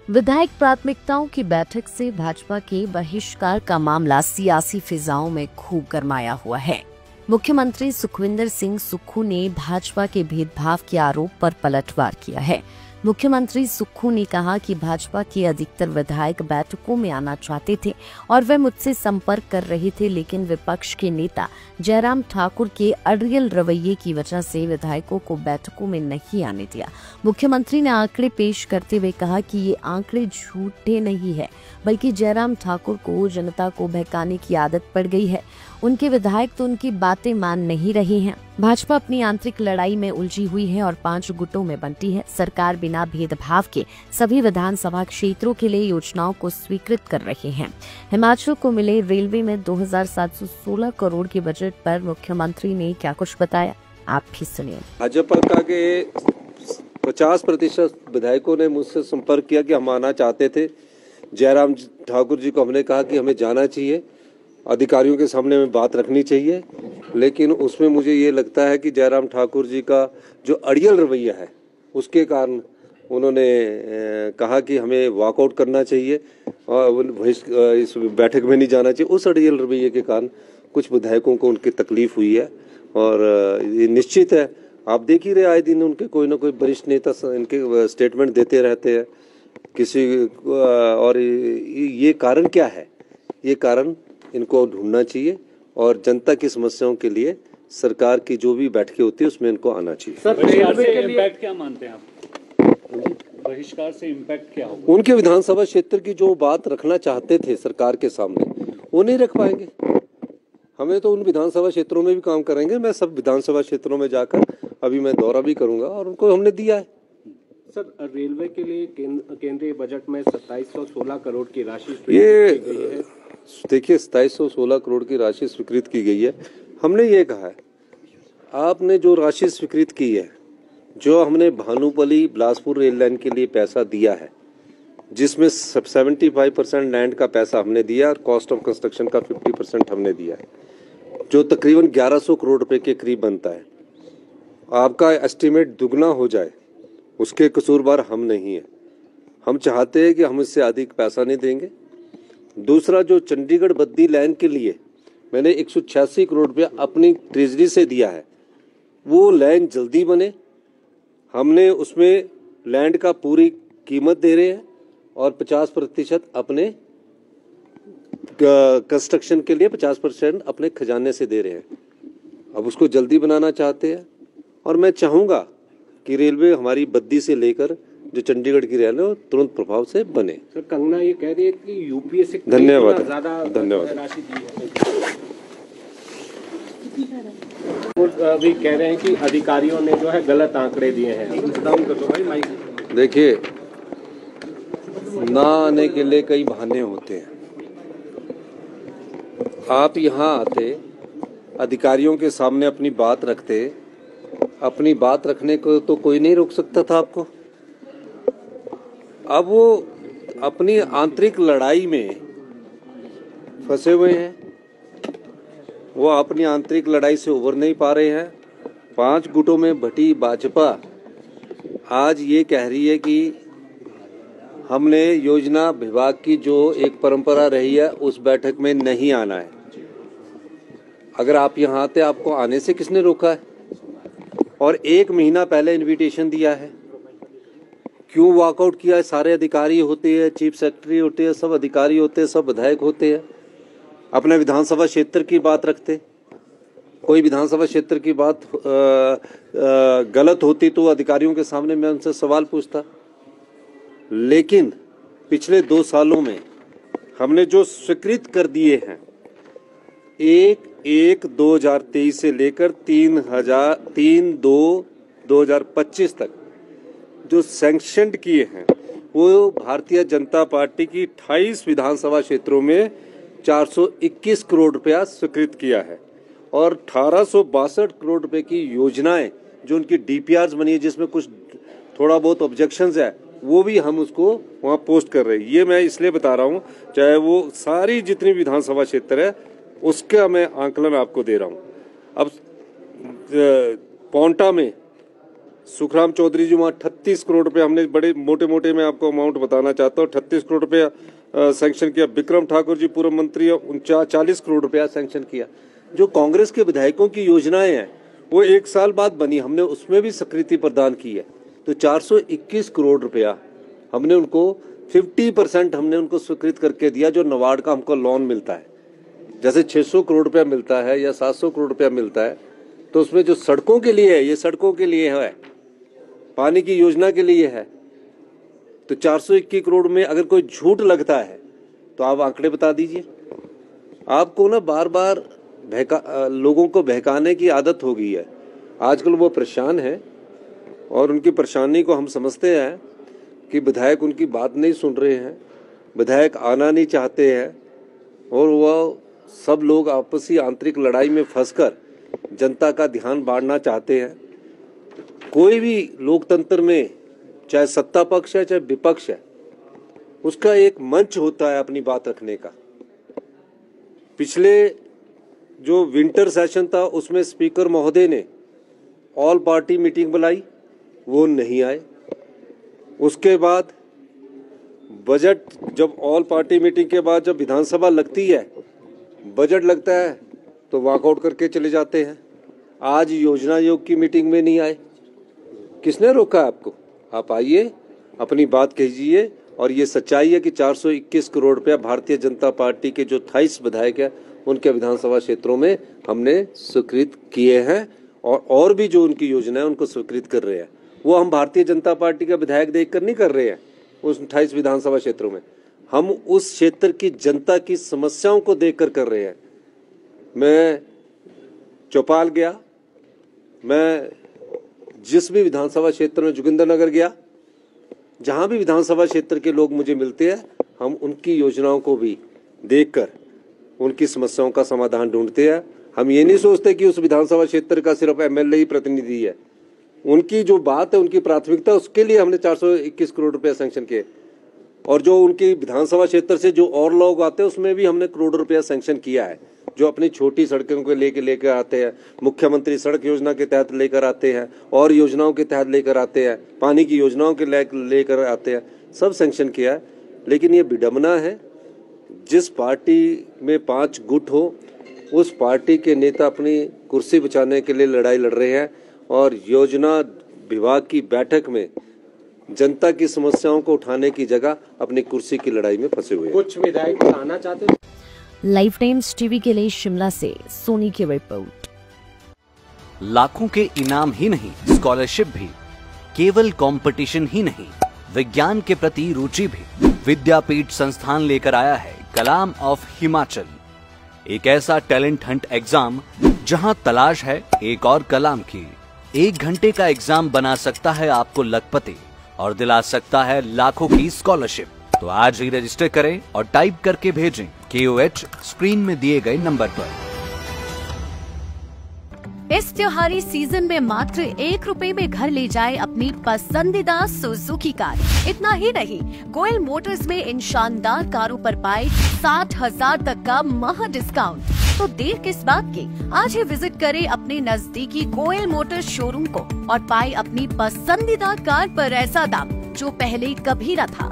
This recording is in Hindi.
विधायक प्राथमिकताओं की बैठक से भाजपा के बहिष्कार का मामला सियासी फिजाओं में खूब गरमाया हुआ है। मुख्यमंत्री सुखविंदर सिंह सुक्खू ने भाजपा के भेदभाव के आरोप पर पलटवार किया है। मुख्यमंत्री सुक्खू ने कहा कि भाजपा के अधिकतर विधायक बैठकों में आना चाहते थे और वे मुझसे संपर्क कर रहे थे, लेकिन विपक्ष के नेता जयराम ठाकुर के अड़ियल रवैये की वजह से विधायकों को बैठकों में नहीं आने दिया। मुख्यमंत्री ने आंकड़े पेश करते हुए कहा कि ये आंकड़े झूठे नहीं है, बल्कि जयराम ठाकुर को जनता को बहकाने की आदत पड़ गई है। उनके विधायक तो उनकी बातें मान नहीं रहे हैं। भाजपा अपनी आंतरिक लड़ाई में उलझी हुई है और 5 गुटों में बंटी है। सरकार बिना भेदभाव के सभी विधानसभा क्षेत्रों के लिए योजनाओं को स्वीकृत कर रहे हैं। हिमाचल को मिले रेलवे में 2716 करोड़ के बजट पर मुख्यमंत्री ने क्या कुछ बताया, आप भी सुनिए। भाजपा का के 50% विधायकों ने मुझसे संपर्क किया कि हम आना चाहते थे। जयराम ठाकुर जी को हमने कहा कि हमें जाना चाहिए, अधिकारियों के सामने में बात रखनी चाहिए, लेकिन उसमें मुझे ये लगता है कि जयराम ठाकुर जी का जो अड़ियल रवैया है उसके कारण उन्होंने कहा कि हमें वॉकआउट करना चाहिए और इस बैठक में नहीं जाना चाहिए। उस अड़ियल रवैये के कारण कुछ विधायकों को उनकी तकलीफ हुई है और ये निश्चित है, आप देख ही रहे आए दिन उनके कोई ना कोई वरिष्ठ नेता इनके स्टेटमेंट देते रहते हैं किसी और ये कारण क्या है? ये कारण इनको ढूंढना चाहिए और जनता की समस्याओं के लिए सरकार की जो भी बैठकें होती है उसमें इनको आना चाहिए। सर, बहिष्कार से इम्पैक्ट क्या मानते हैं आप? बहिष्कार से इम्पैक्ट क्या होगा? उनके विधानसभा क्षेत्र की जो बात रखना चाहते थे सरकार के सामने वो नहीं रख पाएंगे। हमें तो उन विधानसभा क्षेत्रों में भी काम करेंगे। मैं सब विधानसभा क्षेत्रों में जाकर अभी मैं दौरा भी करूंगा और उनको हमने दिया है। सर, रेलवे के लिए केंद्रीय बजट में 2716 करोड़ की राशि ये देखिए 2716 करोड़ की राशि स्वीकृत की गई है। हमने ये कहा है आपने जो राशि स्वीकृत की है, जो हमने भानुपली बिलासपुर रेल लाइन के लिए पैसा दिया है, जिसमें 75% लैंड का पैसा हमने दिया और कॉस्ट ऑफ कंस्ट्रक्शन का 50% हमने दिया है, जो तकरीबन 1100 करोड़ रुपए के करीब बनता है। आपका एस्टीमेट दुगना हो जाए उसके कसूरवार हम नहीं है। हम चाहते हैं कि हम इससे अधिक पैसा नहीं देंगे। दूसरा, जो चंडीगढ़ बद्दी लाइन के लिए मैंने 186 करोड़ रुपया अपनी ट्रेजरी से दिया है, वो लाइन जल्दी बने। हमने उसमें लैंड का पूरी कीमत दे रहे हैं और 50% अपने कंस्ट्रक्शन के लिए 50% अपने खजाने से दे रहे हैं। अब उसको जल्दी बनाना चाहते हैं और मैं चाहूँगा कि रेलवे हमारी बद्दी से लेकर जो चंडीगढ़ की रेल है वो तुरंत प्रभाव से बने। सर, कंगना ये कह रही है कि यूपीए से धन्यवाद राशि दी है। वो अभी कह रहे हैं कि अधिकारियों ने जो है गलत आंकड़े दिए हैं। देखिए, ना आने के लिए कई बहाने होते हैं। आप यहाँ आते, अधिकारियों के सामने अपनी बात रखते, अपनी बात रखने को तो कोई नहीं रोक सकता था आपको। अब वो अपनी आंतरिक लड़ाई में फंसे हुए हैं, वो अपनी आंतरिक लड़ाई से उबर नहीं पा रहे हैं। 5 गुटों में बटी भाजपा आज ये कह रही है कि हमने योजना विभाग की जो एक परंपरा रही है उस बैठक में नहीं आना है। अगर आप यहाँ आते, आपको आने से किसने रोका है? और 1 महीना पहले इनविटेशन दिया है, क्यों वॉकआउट किया है? सारे अधिकारी होते हैं, चीफ सेक्रेटरी होते हैं, सब अधिकारी होते हैं, सब विधायक होते हैं। अपने विधानसभा क्षेत्र की बात रखते। कोई विधानसभा क्षेत्र की बात गलत होती तो अधिकारियों के सामने मैं उनसे सवाल पूछता। लेकिन पिछले 2 सालों में हमने जो स्वीकृत कर दिए हैं, 1/1/2023 से लेकर 3/2/2025 तक जो सैंक्शनड किए हैं, वो भारतीय जनता पार्टी की 28 विधानसभा क्षेत्रों में 421 करोड़ रुपया स्वीकृत किया है और 1862 करोड़ रुपए की योजनाएं जो उनकी डीपीआर्स बनी है, जिसमें कुछ थोड़ा बहुत ऑब्जेक्शंस है, वो भी हम उसको वहाँ पोस्ट कर रहे हैं। ये मैं इसलिए बता रहा हूँ, चाहे वो सारी जितनी विधानसभा क्षेत्र है उसका मैं आंकलन आपको दे रहा हूँ। अब पौंटा में सुखराम चौधरी जी वहाँ 38 करोड़ रुपए हमने बड़े मोटे मोटे में आपको अमाउंट बताना चाहता हूँ। 38 करोड़ रुपया सैंक्शन किया। विक्रम ठाकुर जी पूर्व मंत्री 40 करोड़ रुपया सैंक्शन किया। जो कांग्रेस के विधायकों की योजनाएं हैं वो 1 साल बाद बनी, हमने उसमें भी स्वीकृति प्रदान की है। तो 421 करोड़ रुपया हमने उनको 50% हमने उनको स्वीकृत करके दिया। जो नाबार्ड का हमको लोन मिलता है, जैसे 600 करोड़ रुपया मिलता है या 700 करोड़ रुपया मिलता है, तो उसमें जो सड़कों के लिए है, ये सड़कों के लिए है, पानी की योजना के लिए है। तो 421 करोड़ में अगर कोई झूठ लगता है तो आप आंकड़े बता दीजिए। आपको ना बार बार लोगों को बहकाने की आदत हो गई है। आजकल वो परेशान है और उनकी परेशानी को हम समझते हैं कि विधायक उनकी बात नहीं सुन रहे हैं, विधायक आना नहीं चाहते हैं और वह सब लोग आपसी आंतरिक लड़ाई में फंसकर जनता का ध्यान बांटना चाहते हैं। कोई भी लोकतंत्र में चाहे सत्ता पक्ष है चाहे विपक्ष है, उसका एक मंच होता है अपनी बात रखने का। पिछले जो विंटर सेशन था उसमें स्पीकर महोदय ने ऑल पार्टी मीटिंग बुलाई, वो नहीं आए। उसके बाद बजट, जब ऑल पार्टी मीटिंग के बाद जब विधानसभा लगती है, बजट लगता है तो वॉकआउट करके चले जाते हैं। आज योजना आयोग की मीटिंग में नहीं आए। किसने रोका आपको? आप आइए, अपनी बात कीजिए। और ये सच्चाई है कि 421 करोड़ रुपया भारतीय जनता पार्टी के जो 28 विधायक है उनके विधानसभा क्षेत्रों में हमने स्वीकृत किए हैं और भी जो उनकी योजना है उनको स्वीकृत कर रहे हैं। वो हम भारतीय जनता पार्टी का विधायक देखकर नहीं कर रहे हैं उस 28 विधानसभा क्षेत्रों में, हम उस क्षेत्र की जनता की समस्याओं को देखकर कर रहे हैं। मैं चौपाल गया, मैं जिस भी विधानसभा क्षेत्र में, जोगिंदरनगर गया, जहां भी विधानसभा क्षेत्र के लोग मुझे मिलते हैं, हम उनकी योजनाओं को भी देखकर उनकी समस्याओं का समाधान ढूंढते हैं। हम ये नहीं सोचते कि उस विधानसभा क्षेत्र का सिर्फ एमएलए ही प्रतिनिधि है। उनकी जो बात है, उनकी प्राथमिकता, उसके लिए हमने 421 करोड़ रुपया सैंक्शन किए। और जो उनकी विधानसभा क्षेत्र से जो और लोग आते हैं उसमें भी हमने करोड़ों रुपया सैंक्शन किया है, जो अपनी छोटी सड़कों को लेकर आते हैं, मुख्यमंत्री सड़क योजना के तहत लेकर आते हैं और योजनाओं के तहत लेकर आते हैं, पानी की योजनाओं के लेकर आते हैं, सब सैंक्शन किया है। लेकिन ये विडंबना है, जिस पार्टी में 5 गुट हो उस पार्टी के नेता अपनी कुर्सी बचाने के लिए लड़ाई लड़ रहे हैं और योजना विभाग की बैठक में जनता की समस्याओं को उठाने की जगह अपनी कुर्सी की लड़ाई में फंसे हुए हैं। कुछ विधायक आना चाहते हैं। लाइव टाइम्स टीवी के लिए शिमला से सोनी की रिपोर्ट। लाखों के इनाम ही नहीं, स्कॉलरशिप भी, केवल कंपटीशन ही नहीं, विज्ञान के प्रति रुचि भी विद्यापीठ संस्थान लेकर आया है कलाम ऑफ हिमाचल। एक ऐसा टैलेंट हंट एग्जाम जहां तलाश है एक और कलाम की। 1 घंटे का एग्जाम बना सकता है आपको लखपति और दिला सकता है लाखों की स्कॉलरशिप। तो आज ही रजिस्टर करें और टाइप करके भेजें KOH स्क्रीन में दिए गए नंबर पर। इस त्योहारी सीजन में मात्र 1 रुपए में घर ले जाए अपनी पसंदीदा सुजुकी कार। इतना ही नहीं, गोयल मोटर्स में इन शानदार कारों पर पाए 60,000 तक का महा डिस्काउंट। तो देर किस बात की, आज ही विजिट करें अपने नजदीकी गोयल मोटर्स शोरूम को और पाए अपनी पसंदीदा कार पर ऐसा दाम जो पहले कभी न था।